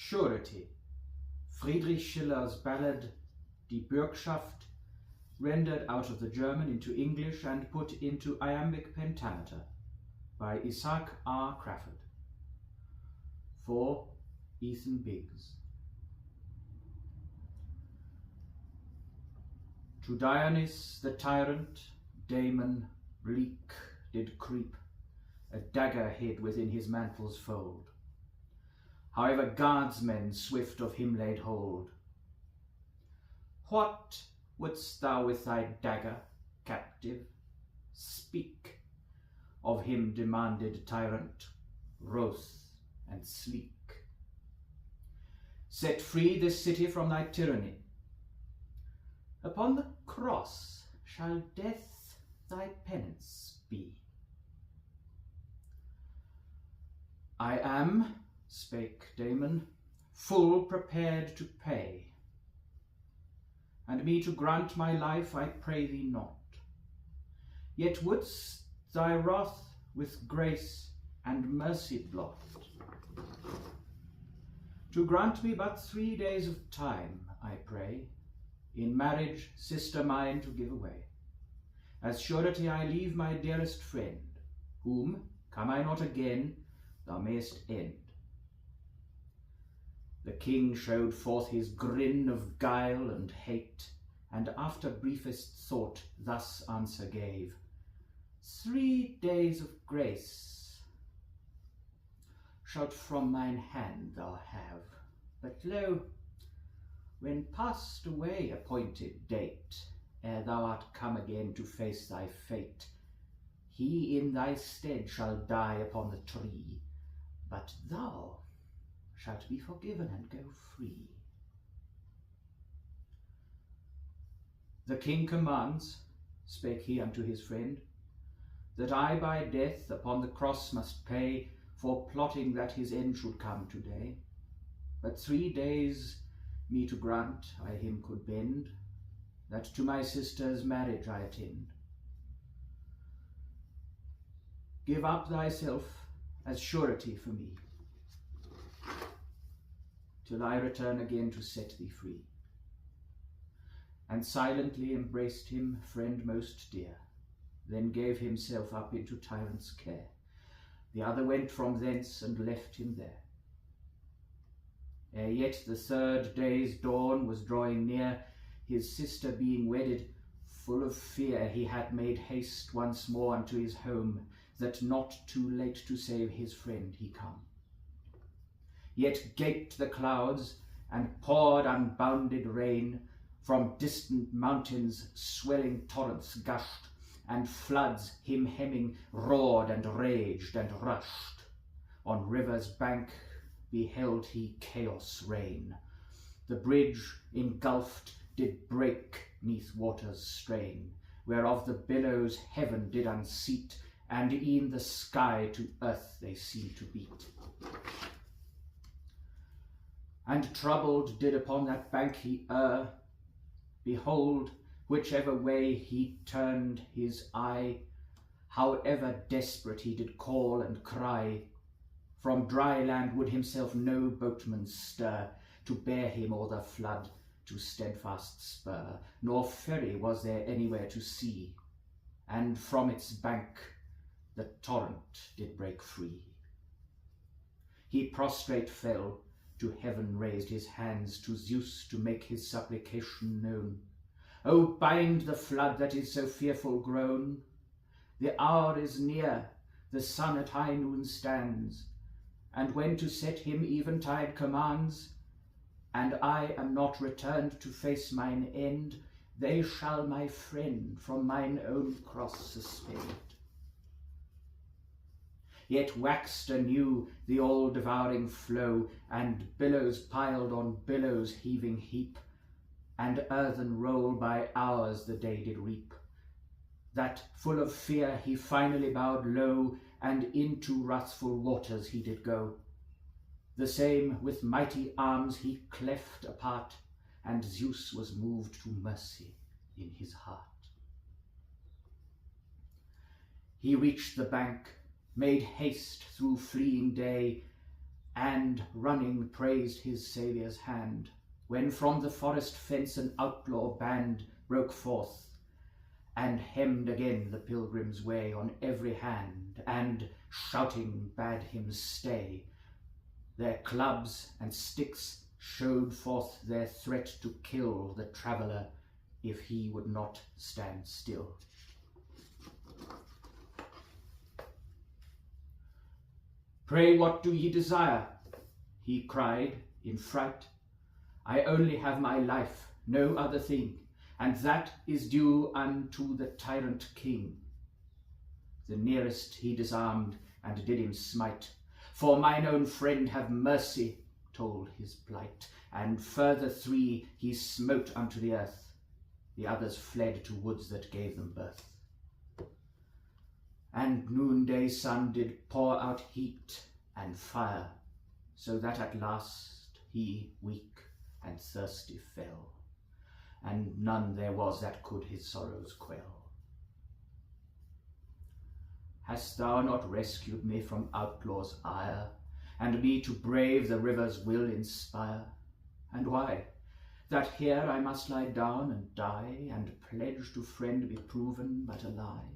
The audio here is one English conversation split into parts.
Surety, Friedrich Schiller's ballad Die Bürgschaft, rendered out of the German into English and put into iambic pentameter by Izak R. Crafford. For Ethan Biggs. To Dionys the tyrant, Damon bleak did creep, a dagger hid within his mantle's fold. However guardsmen swift of him laid hold. What wouldst thou with thy dagger, captive? Speak. Of him demanded tyrant, wroth and sleek. Set free this city from thy tyranny. Upon the cross shall death thy penance be. I am, spake Damon, full prepared to pay, and me to grant my life I pray thee not. Yet wouldst thy wrath with grace and mercy blot, to grant me but 3 days of time, I pray, in marriage sister mine to give away. As surety I leave my dearest friend, whom, come I not again, thou mayest end. The king showed forth his grin of guile and hate, and after briefest thought thus answer gave, 3 days of grace shalt from mine hand thou have, but lo, when passed away appointed date, ere thou art come again to face thy fate, he in thy stead shall die upon the tree, but thou shalt be forgiven and go free. The king commands, spake he unto his friend, that I by death upon the cross must pay for plotting that his end should come today. But 3 days me to grant I him could bend, that to my sister's marriage I attend. Give up thyself as surety for me, till I return again to set thee free. And silently embraced him, friend most dear, then gave himself up into tyrant's care. The other went from thence and left him there. Ere yet the 3rd day's dawn was drawing near, his sister being wedded, full of fear he had made haste once more unto his home, that not too late to save his friend he come. Yet gaped the clouds, and poured unbounded rain, from distant mountains swelling torrents gushed, and floods him hemming roared and raged and rushed. On river's bank beheld he chaos reign. The bridge engulfed did break neath water's strain, whereof the billows heaven did unseat, and e'en the sky to earth they seemed to beat. And troubled did upon that bank he err. Behold, whichever way he turned his eye, however desperate he did call and cry, from dry land would himself no boatman stir, to bear him o'er the flood to steadfast spur, nor ferry was there anywhere to see, and from its bank the torrent did break free. He prostrate fell, to heaven raised his hands, to Zeus to make his supplication known. O bind the flood that is so fearful grown. The hour is near, the sun at high noon stands, and when to set him eventide commands, and I am not returned to face mine end, they shall my friend from mine own cross suspend. Yet waxed anew the all-devouring flow, and billows piled on billows heaving heap, and earthen roll by hours the day did reap, that full of fear he finally bowed low, and into wrathful waters he did go. The same with mighty arms he cleft apart, and Zeus was moved to mercy in his heart. He reached the bank, made haste through fleeing day, and running praised his Saviour's hand, when from the forest fence an outlaw band broke forth, and hemmed again the pilgrim's way on every hand, and shouting bade him stay. Their clubs and sticks showed forth their threat to kill the traveller if he would not stand still. "Pray, what do ye desire?" he cried in fright. "I only have my life, no other thing, and that is due unto the tyrant king." The nearest he disarmed and did him smite. "For mine own friend have mercy," told his plight, and further 3 he smote unto the earth. The others fled to woods that gave them birth. And noonday sun did pour out heat and fire, so that at last he weak and thirsty fell, and none there was that could his sorrows quell. "Hast thou not rescued me from outlaw's ire, and me to brave the river's will inspire? And why? That here I must lie down and die, and pledge to friend be proven but a lie."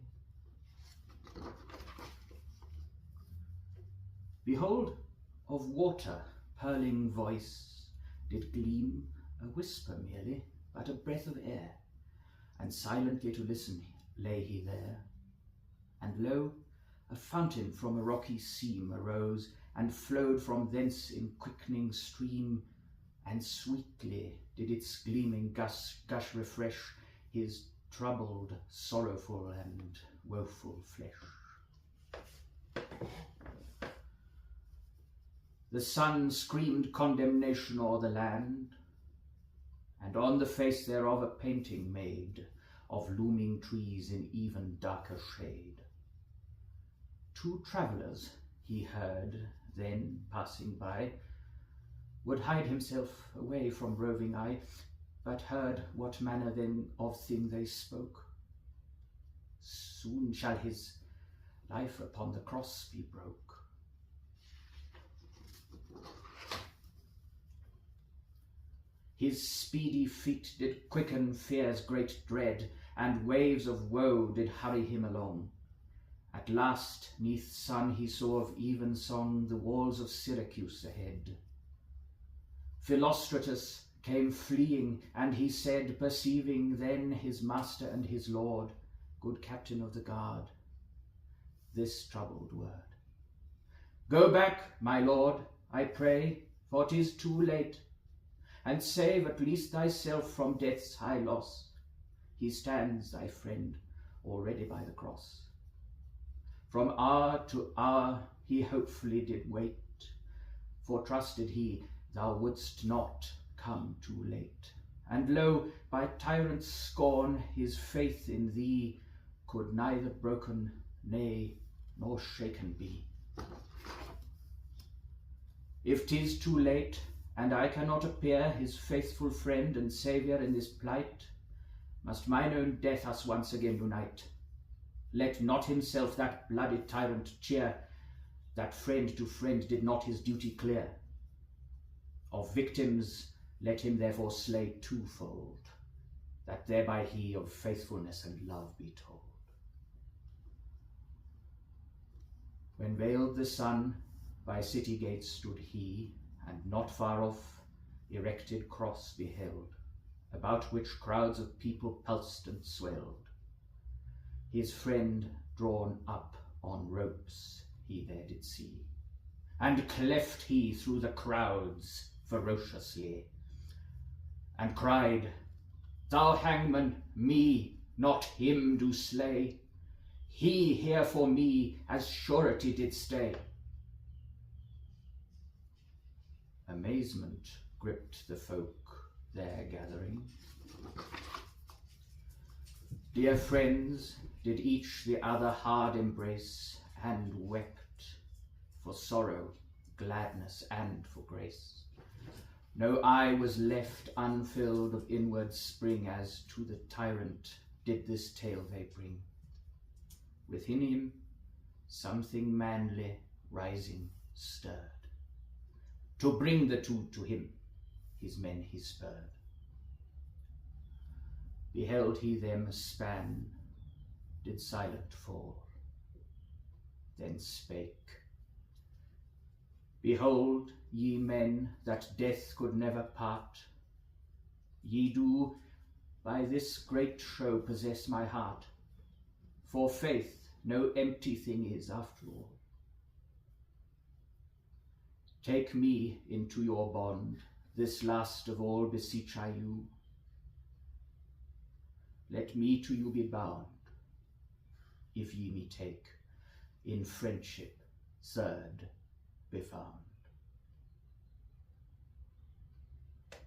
Behold, of water purling voice did gleam a whisper merely, but a breath of air, and silently to listen lay he there. And lo, a fountain from a rocky seam arose, and flowed from thence in quickening stream, and sweetly did its gleaming gush refresh his troubled, sorrowful, and woeful flesh. The sun screamed condemnation o'er the land, and on the face thereof a painting made of looming trees in even darker shade. 2 travellers he heard then passing by, would hide himself away from roving eye, but heard what manner then of thing they spoke. Soon shall his life upon the cross be broke. His speedy feet did quicken fear's great dread, and waves of woe did hurry him along. At last, 'neath sun he saw of even song the walls of Syracuse ahead. Philostratus came fleeing, and he said, perceiving then his master and his lord, good captain of the guard, this troubled word: "Go back, my lord, I pray, for 'tis too late, and save at least thyself from death's high loss. He stands, thy friend, already by the cross." From hour to hour he hopefully did wait, for trusted he thou wouldst not come too late. And lo, by tyrant's scorn his faith in thee could neither broken, nay, nor shaken be. If 'tis too late, and I cannot appear his faithful friend and saviour in this plight, must mine own death us once again unite. Let not himself that bloody tyrant cheer, that friend to friend did not his duty clear. Of victims let him therefore slay twofold, that thereby he of faithfulness and love be told. When veiled the sun, by city gates stood he, and not far off erected cross beheld, about which crowds of people pulsed and swelled. His friend drawn up on ropes he there did see, and cleft he through the crowds ferociously, and cried, "Thou hangman, me, not him, do slay. He here for me as surety did stay." Amazement gripped the folk there gathering. Dear friends did each the other hard embrace, and wept for sorrow, gladness, and for grace. No eye was left unfilled of inward spring, as to the tyrant did this tale they bring. Within him something manly rising stirred, to bring the two to him, his men he spurred. Beheld he them a span, did silent fall, then spake, Behold, ye men, that death could never part, ye do by this great show possess my heart, for faith no empty thing is after all. Take me into your bond, this last of all beseech I you. Let me to you be bound, if ye me take, in friendship third be found.